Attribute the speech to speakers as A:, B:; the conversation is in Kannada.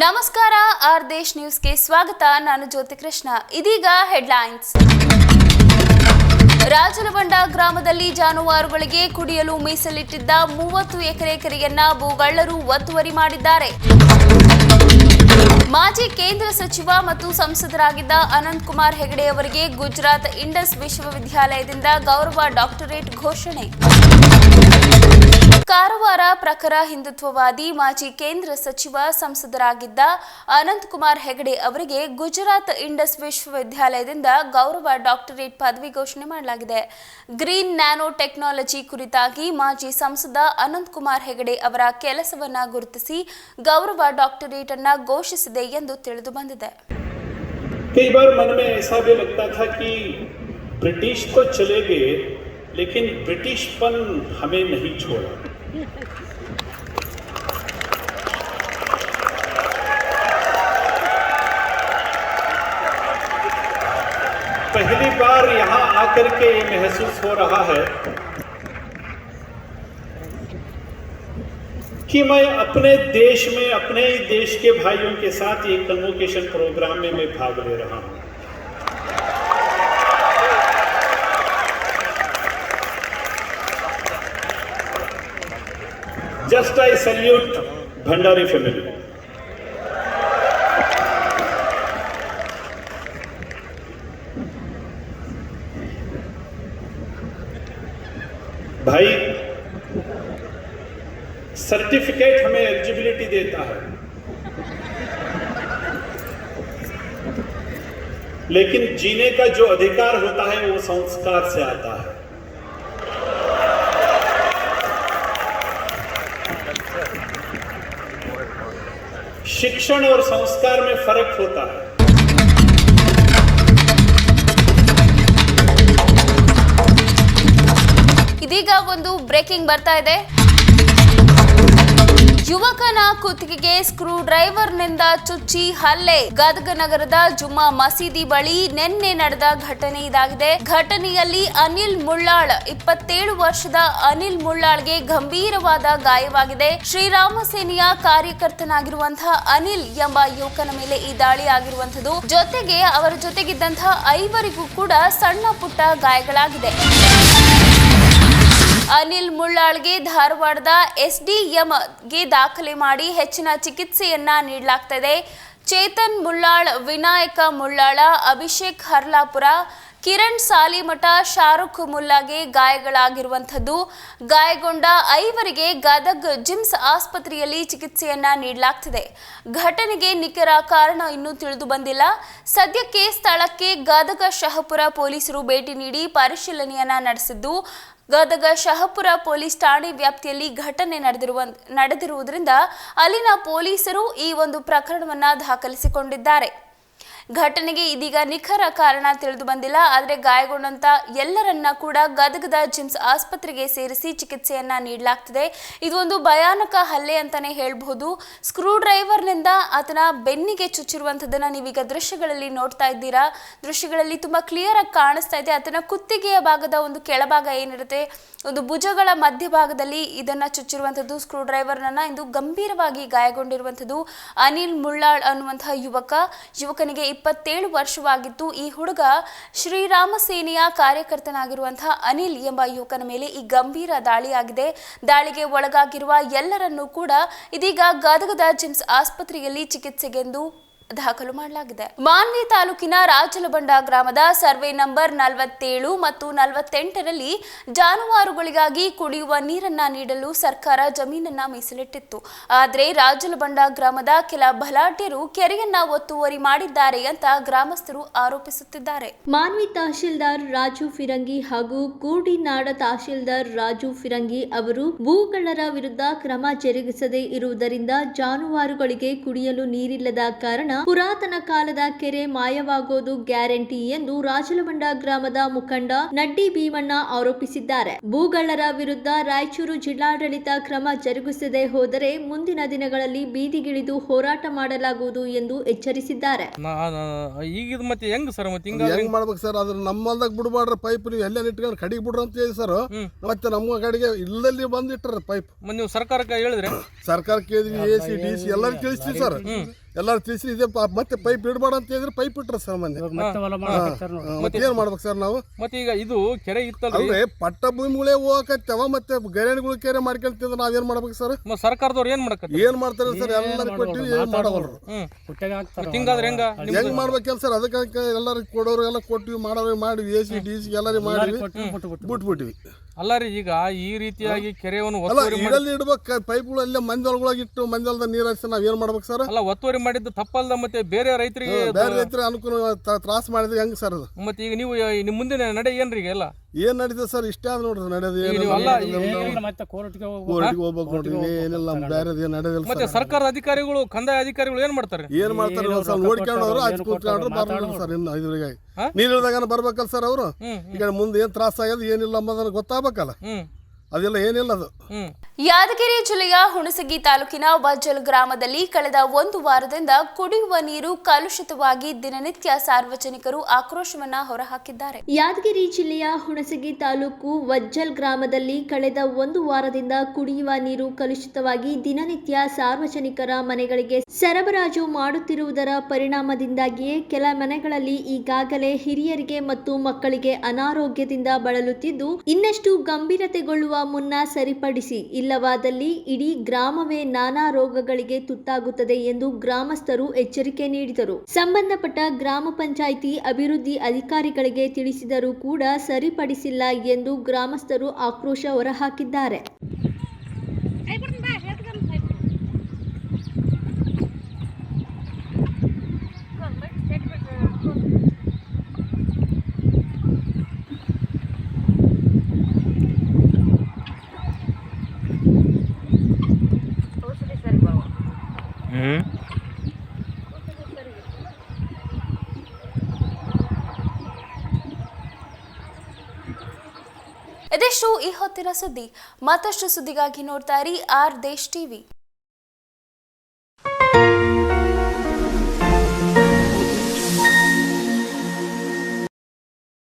A: ನಮಸ್ಕಾರ, ಆರ್ ದೇಶ್ ನ್ಯೂಸ್ಗೆ ಸ್ವಾಗತ. ನಾನು ಜ್ಯೋತಿ ಕೃಷ್ಣ. ಇದೀಗ ಹೆಡ್ಲೈನ್ಸ್. ರಾಜಲಬಂಡ ಗ್ರಾಮದಲ್ಲಿ ಜಾನುವಾರುಗಳಿಗೆ ಕುಡಿಯಲು ಮೀಸಲಿಟ್ಟಿದ್ದ 30 ಎಕರೆ ಕೆರೆಯನ್ನ ಭೂಗಳ್ಳರು ಒತ್ತುವರಿ ಮಾಡಿದ್ದಾರೆ. ಮಾಜಿ ಕೇಂದ್ರ ಸಚಿವ ಮತ್ತು ಸಂಸದರಾಗಿದ್ದ ಅನಂತ್ ಕುಮಾರ್ ಹೆಗಡೆ ಅವರಿಗೆ ಗುಜರಾತ್ ಇಂಡಸ್ ವಿಶ್ವವಿದ್ಯಾಲಯದಿಂದ ಗೌರವ ಡಾಕ್ಟರೇಟ್ ಘೋಷಣೆ. ಕಾರವಾರ ಪ್ರಖರ ಹಿಂದುತ್ವವಾದಿ ಮಾಜಿ ಕೇಂದ್ರ ಸಚಿವ ಸಂಸದರಾಗಿದ್ದ ಅನಂತ್ ಕುಮಾರ್ ಹೆಗಡೆ ಅವರಿಗೆ ಗುಜರಾತ್ ಇಂಡಸ್ ವಿಶ್ವವಿದ್ಯಾಲಯದಿಂದ ಗೌರವ ಡಾಕ್ಟರೇಟ್ ಪದವಿ ಘೋಷಣೆ ಮಾಡಲಾಗಿದೆ. ಗ್ರೀನ್ ನ್ಯಾನೋ ಟೆಕ್ನಾಲಜಿ ಕುರಿತಾಗಿ ಮಾಜಿ ಸಂಸದ ಅನಂತ್ ಕುಮಾರ್ ಹೆಗಡೆ ಅವರ ಕೆಲಸವನ್ನ ಗುರುತಿಸಿ ಗೌರವ ಡಾಕ್ಟರೇಟ್ ಅನ್ನ ಘೋಷಿಸಿದೆ ಎಂದು ತಿಳಿದು ಬಂದಿದೆ.
B: कई बार मन में ऐसा भी लगता था कि ब्रिटिश तो चले गए लेकिन ब्रिटिशपन हमें नहीं छोड़ा. पहली बार यहाँ आकर के ये महसूस हो रहा है कि मैं अपने देश में अपने ही देश के भाइयों के साथ ये कन्वोकेशन प्रोग्राम में मैं भाग ले रहा हूँ. Just I salute Bhandari family. भाई, सर्टिफिकेट हमें एलिजिबिलिटी देता है, लेकिन जीने का जो अधिकार होता है वो संस्कार से आता है. शिक्षण और संस्कार में फर्क होता है.
A: ಇದೀಗ ಒಂದು ಬ್ರೇಕಿಂಗ್ ಬರ್ತಾ ಇದೆ. ಯುವಕನ ಕುತ್ತಿಗೆಗೆ ಸ್ಕ್ರೂ ಡ್ರೈವರ್ನಿಂದ ಚುಚ್ಚಿ ಹಲ್ಲೆ. ಗದಗ ನಗರದ ಜುಮ್ಮಾ ಮಸೀದಿ ಬಳಿ ನಿನ್ನೆ ನಡೆದ ಘಟನೆ ಇದಾಗಿದೆ. ಘಟನೆಯಲ್ಲಿ ಅನಿಲ್ ಮುಳ್ಳಾಳ್ 27 ವರ್ಷದ ಅನಿಲ್ ಮುಳ್ಳಾಳ್ಗೆ ಗಂಭೀರವಾದ ಗಾಯವಾಗಿದೆ. ಶ್ರೀರಾಮ ಸೇನೆಯ ಕಾರ್ಯಕರ್ತನಾಗಿರುವಂತಹ ಅನಿಲ್ ಎಂಬ ಯುವಕನ ಮೇಲೆ ಈ ದಾಳಿ ಆಗಿರುವಂತದ್ದು. ಜೊತೆಗೆ ಅವರ ಜೊತೆಗಿದ್ದಂತಹ 5 ಕೂಡ ಸಣ್ಣ ಪುಟ್ಟ ಗಾಯಗಳಾಗಿದೆ. ಅನಿಲ್ ಮುಳ್ಳಾಳ್ಗೆ ಧಾರವಾಡದ SDMಗೆ ದಾಖಲೆ ಮಾಡಿ ಹೆಚ್ಚಿನ ಚಿಕಿತ್ಸೆಯನ್ನ ನೀಡಲಾಗ್ತದೆ. ಚೇತನ್ ಮುಳ್ಳಾಳ್, ವಿನಾಯಕ ಮುಳ್ಳಾಳ, ಅಭಿಷೇಕ್ ಹರ್ಲಾಪುರ, ಕಿರಣ್ ಸಾಲಿಮಠ, ಶಾರುಖ್ ಮುಲ್ಲಾಗೆ ಗಾಯಗಳಾಗಿರುವಂಥದ್ದು. ಗಾಯಗೊಂಡ 5 ಗದಗ್ ಜಿಮ್ಸ್ ಆಸ್ಪತ್ರೆಯಲ್ಲಿ ಚಿಕಿತ್ಸೆಯನ್ನ ನೀಡಲಾಗ್ತಿದೆ. ಘಟನೆಗೆ ನಿಖರ ಕಾರಣ ಇನ್ನೂ ತಿಳಿದು ಬಂದಿಲ್ಲ. ಸದ್ಯಕ್ಕೆ ಸ್ಥಳಕ್ಕೆ ಗದಗ ಶಹಪುರ ಪೊಲೀಸರು ಭೇಟಿ ನೀಡಿ ಪರಿಶೀಲನೆಯನ್ನ ನಡೆಸಿದ್ದು, ಗದಗ ಶಹಪುರ ಪೊಲೀಸ್ ಠಾಣೆ ವ್ಯಾಪ್ತಿಯಲ್ಲಿ ಘಟನೆ ನಡೆದಿರುವುದರಿಂದ ಅಲ್ಲಿನ ಪೊಲೀಸರು ಈ ಒಂದು ಪ್ರಕರಣವನ್ನ ದಾಖಲಿಸಿಕೊಂಡಿದ್ದಾರೆ. ಘಟನೆಗೆ ಇದೀಗ ನಿಖರ ಕಾರಣ ತಿಳಿದು ಬಂದಿಲ್ಲ. ಆದರೆ ಗಾಯಗೊಂಡಂತ ಎಲ್ಲರನ್ನ ಕೂಡ ಗದಗದ ಜಿಮ್ಸ್ ಆಸ್ಪತ್ರೆಗೆ ಸೇರಿಸಿ ಚಿಕಿತ್ಸೆಯನ್ನ ನೀಡಲಾಗ್ತಿದೆ. ಇದು ಒಂದು ಭಯಾನಕ ಹಲ್ಲೆ ಅಂತಾನೆ ಹೇಳ್ಬಹುದು. ಸ್ಕ್ರೂ ಡ್ರೈವರ್ನಿಂದ ಆತನ ಬೆನ್ನಿಗೆ ಚುಚ್ಚಿರುವಂತದನ್ನ ನೀವೀಗ ದೃಶ್ಯಗಳಲ್ಲಿ ನೋಡ್ತಾ ಇದ್ದೀರಾ. ದೃಶ್ಯಗಳಲ್ಲಿ ತುಂಬಾ ಕ್ಲಿಯರ್ ಆಗಿ ಕಾಣಿಸ್ತಾ ಇದೆ. ಆತನ ಕುತ್ತಿಗೆಯ ಭಾಗದ ಒಂದು ಕೆಳಭಾಗ ಏನಿರುತ್ತೆ, ಒಂದು ಭುಜಗಳ ಮಧ್ಯಭಾಗದಲ್ಲಿ ಇದನ್ನ ಚುಚ್ಚಿರುವಂತದ್ದು ಸ್ಕ್ರೂ ಡ್ರೈವರ್ನನ್ನ. ಇಂದು ಗಂಭೀರವಾಗಿ ಗಾಯಗೊಂಡಿರುವಂತದ್ದು ಅನಿಲ್ ಮುಳ್ಳಾಳ್ ಅನ್ನುವಂತಹ ಯುವಕನಿಗೆ 27 ವರ್ಷವಾಗಿತ್ತು. ಈ ಹುಡುಗ ಶ್ರೀರಾಮ ಸೇನೆಯ ಕಾರ್ಯಕರ್ತನಾಗಿರುವಂತಹ ಅನಿಲ್ ಎಂಬ ಯುವಕನ ಮೇಲೆ ಈ ಗಂಭೀರ ದಾಳಿಯಾಗಿದೆ. ದಾಳಿಗೆ ಒಳಗಾಗಿರುವ ಎಲ್ಲರನ್ನೂ ಕೂಡ ಇದೀಗ ಗದಗದ ಜಿಮ್ಸ್ ಆಸ್ಪತ್ರೆಯಲ್ಲಿ ಚಿಕಿತ್ಸೆಗೆಂದು ದಾಖಲು ಮಾಡಲಾಗಿದೆ. ಮಾನ್ವಿ ತಾಲೂಕಿನ ರಾಜಲಬಂಡ ಗ್ರಾಮದ ಸರ್ವೆ ನಂಬರ್ 47 ಮತ್ತು 48ರಲ್ಲಿ ಜಾನುವಾರುಗಳಿಗಾಗಿ ಕುಡಿಯುವ ನೀರನ್ನ ನೀಡಲು ಸರ್ಕಾರ ಜಮೀನನ್ನ ಮೀಸಲಿಟ್ಟಿತ್ತು. ಆದರೆ ರಾಜಲಬಂಡ ಗ್ರಾಮದ ಕೆಲ ಬಲಾಢ್ಯರು ಕೆರೆಯನ್ನ ಒತ್ತುವರಿ ಮಾಡಿದ್ದಾರೆ ಅಂತ ಗ್ರಾಮಸ್ಥರು ಆರೋಪಿಸುತ್ತಿದ್ದಾರೆ.
C: ಮಾನ್ವಿ ತಹಶೀಲ್ದಾರ್ ರಾಜು ಫಿರಂಗಿ ಹಾಗೂ ಕೂಡಿನಾಡ ತಹಶೀಲ್ದಾರ್ ರಾಜು ಫಿರಂಗಿ ಅವರು ಭೂಗಳ್ಳರ ವಿರುದ್ಧ ಕ್ರಮ ಜರುಗಿಸದೇ ಇರುವುದರಿಂದ ಜಾನುವಾರುಗಳಿಗೆ ಕುಡಿಯಲು ನೀರಿಲ್ಲದ ಕಾರಣ ಪುರಾತನ ಕಾಲದ ಕೆರೆ ಮಾಯವಾಗೋದು ಗ್ಯಾರಂಟಿ ಎಂದು ರಾಜಲಮಂಡ ಗ್ರಾಮದ ಮುಖಂಡ ನಡ್ಡಿ ಭೀಮಣ್ಣ ಆರೋಪಿಸಿದ್ದಾರೆ. ಭೂಗಳ್ಳರ ವಿರುದ್ಧ ರಾಯಚೂರು ಜಿಲ್ಲಾಡಳಿತ ಕ್ರಮ ಜರುಗಿಸದೆ ಹೋದರೆ ಮುಂದಿನ ದಿನಗಳಲ್ಲಿ ಬೀದಿಗಿಳಿದು ಹೋರಾಟ ಮಾಡಲಾಗುವುದು ಎಂದು ಎಚ್ಚರಿಸಿದ್ದಾರೆ.
D: ಈಗ ಮತ್ತೆ ಹೆಂಗ್ ಸರ್
E: ಹೆಂಗ್ ಮಾಡ್ಬೇಕು ಸರ್? ಅದ್ರ ನಮ್ಮಲ್ದಾಗ ಬಿಡಬಾರ್ರ ಪೈಪ್ ನೀವು ಎಲ್ಲ ಇಟ್ಕೊಂಡು ಕಡಿಗೆ ಬಿಡ್ರಿ ಅಂತ ಹೇಳಿ ಸರ್. ಮತ್ತೆ ನಮ್ಮ ಕಡೆಗೆ ಇಲ್ಲದಲ್ಲಿ ಬಂದಿಟ್ರ ಪೈಪ್.
D: ನೀವು ಸರ್ಕಾರಕ್ಕೆ ಹೇಳಿದ್ರೆ?
E: ಸರ್ಕಾರ ಕೇಳಿದ್ವಿ, AC DC ಎಲ್ಲರೂ ತಿಳಿಸ್ತೀವಿ ಸರ್. ಎಲ್ಲರೂ ತಿಳಿಸಿ ಇದೆ ಮತ್ತೆ ಪೈಪ್ ಇಡಬೇಡ ಅಂತ ಹೇಳಿದ್ರೆ ಪೈಪ್ ಇಟ್ರ ಸರ್. ಮೊನ್ನೆ ಏನ್ ಮಾಡ್ಬೇಕು ಸರ್ ನಾವು?
D: ಮತ್ತೆ ಈಗ ಇದು ಕೆರೆ ಇತ್ತಲ್ರಿ,
E: ಪಟ್ಟ ಭೂಮಿಗಳೇ ಹೋಗತ್ತವ ಮತ್ತೆ ಗರೇಣಿಗಳು ಕೆರೆ ಮಾಡ್ಕೊಂತಿದ್ರೆ ನಾವೇನ್ ಮಾಡ್ಬೇಕು ಸರ್?
D: ಸರ್ಕಾರದವ್ರು ಏನ್
E: ಮಾಡ್ತಾರೆ ಸರ್? ಎಲ್ಲರೂ ಕೊಟ್ಟಿವಿ, ಏನ್ ಮಾಡವಲ್ರು.
D: ಹಿಂಗಾದ್ರೆ
E: ಹೆಂಗ್ ಮಾಡ್ಬೇಕಲ್ಲ ಸರ್? ಅದಕ್ಕೆ ಎಲ್ಲರೂ ಕೊಡೋರು ಎಲ್ಲ ಕೊಟ್ಟಿವಿ, ಮಾಡೋರು ಮಾಡಿವಿ, AC DC ಎಲ್ಲರೂ ಮಾಡಿವಿ, ಬಿಟ್ಬಿಟ್ಟಿವಿ.
D: ಅಲ್ಲ ರೀ, ಈಗ ಈ ರೀತಿಯಾಗಿ ಕೆರೆಯನ್ನು
E: ಇಡ್ಬೇಕು ಪೈಪ್ಗಳು ಅಲ್ಲೇ ಮಂಜಲ್ಗಳಾಗಿ ಇಟ್ಟು ಮಂಜಲ್ದ ನೀರ್ ಹರಿಸಿ ನಾವ್ ಏನ್ ಮಾಡ್ಬೇಕು ಸರ್?
D: ಅಲ್ಲ, ಒತ್ತುವರಿ ಮಾಡಿದ್ದು ತಪ್ಪಲ್ದ ಮತ್ತೆ ಬೇರೆ ರೈತರಿಗೆ
E: ಅನುಕೂಲ ತ್ರಾಸ ಮಾಡಿದ್ರೆ ಹೆಂಗ್ ಸರ್ ಅದು?
D: ಮತ್ತೆ ಈಗ ನೀವು ನಿಮ್ ಮುಂದಿನ ನಡೆ ಏನ್ರಿ? ಎಲ್ಲ
E: ಏನ್ ನಡೀತದೆ ಸರ್? ಇಷ್ಟೇ ಆದ್ ನೋಡ್ರಿ ನಡೆಯೋದು. ಹೋಗ್ಬೇಕು ನೋಡ್ರಿ, ಏನಿಲ್ಲ ಬೇರೆ ಏನ್ ನಡೆಯೋದಿಲ್ಲ.
D: ಮತ್ತೆ ಸರ್ಕಾರದ ಅಧಿಕಾರಿಗಳು, ಕಂದಾಯ ಅಧಿಕಾರಿಗಳು ಏನ್ ಮಾಡ್ತಾರೆ?
E: ನೋಡ್ಕೊಂಡವ್ರು ಆಚೆ ಕೂತ್ಕೊಂಡ್ರು ಬರ್ಲಿಲ್ಲ ಸರ್. ಇನ್ನು ಇದ್ರಿಗೆ ನೀರ್ ಇಳ್ದಾಗ ಬರ್ಬೇಕಲ್ಲ ಸರ್ ಅವರು. ಈಗ ಮುಂದೆ ಏನ್ ತ್ರಾಸ ಆಗ್ಯದ ಏನಿಲ್ಲ ಅಂಬದನ್ನ ಗೊತ್ತಾಗಬೇಕಲ್ಲ. ಅದೆಲ್ಲ ಏನಿಲ್ಲ ಅದು.
A: ಯಾದಗಿರಿ ಜಿಲ್ಲೆಯ ಹುಣಸಗಿ ತಾಲೂಕಿನ ವಜ್ಜಲ್ ಗ್ರಾಮದಲ್ಲಿ ಕಳೆದ ಒಂದು ವಾರದಿಂದ ಕುಡಿಯುವ ನೀರು ಕಲುಷಿತವಾಗಿ ದಿನನಿತ್ಯ ಸಾರ್ವಜನಿಕರು ಆಕ್ರೋಶವನ್ನ ಹೊರಹಾಕಿದ್ದಾರೆ.
C: ಯಾದಗಿರಿ ಜಿಲ್ಲೆಯ ಹುಣಸಗಿ ತಾಲೂಕು ವಜ್ಜಲ್ ಗ್ರಾಮದಲ್ಲಿ ಕಳೆದ ಒಂದು ವಾರದಿಂದ ಕುಡಿಯುವ ನೀರು ಕಲುಷಿತವಾಗಿ ದಿನನಿತ್ಯ ಸಾರ್ವಜನಿಕರ ಮನೆಗಳಿಗೆ ಸರಬರಾಜು ಮಾಡುತ್ತಿರುವುದರ ಪರಿಣಾಮದಿಂದಾಗಿಯೇ ಕೆಲ ಮನೆಗಳಲ್ಲಿ ಈಗಾಗಲೇ ಹಿರಿಯರಿಗೆ ಮತ್ತು ಮಕ್ಕಳಿಗೆ ಅನಾರೋಗ್ಯದಿಂದ ಬಳಲುತ್ತಿದ್ದು, ಇನ್ನಷ್ಟು ಗಂಭೀರತೆಗೊಳ್ಳುವ ಮುನ್ನ ಸರಿಪಡಿಸಿ, ಇಲ್ಲವಾದಲ್ಲಿ ಇಡೀ ಗ್ರಾಮವೇ ನಾನಾ ರೋಗಗಳಿಗೆ ತುತ್ತಾಗುತ್ತದೆ ಎಂದು ಗ್ರಾಮಸ್ಥರು ಎಚ್ಚರಿಕೆ ನೀಡಿದರು. ಸಂಬಂಧಪಟ್ಟ ಗ್ರಾಮ ಪಂಚಾಯಿತಿ ಅಭಿವೃದ್ಧಿ ಅಧಿಕಾರಿಗಳಿಗೆ ತಿಳಿಸಿದರೂ ಕೂಡ ಸರಿಪಡಿಸಿಲ್ಲ ಎಂದು ಗ್ರಾಮಸ್ಥರು ಆಕ್ರೋಶ ಹೊರಹಾಕಿದ್ದಾರೆ.
A: ಇದೆಷ್ಟು ಈ ಹೊತ್ತಿನ ಸುದ್ದಿ. ಮತ್ತಷ್ಟು ಸುದ್ದಿಗಾಗಿ ನೋಡ್ತಾ ಇರಿ ಆರ್ ದೇಶ್ ಟಿವಿ.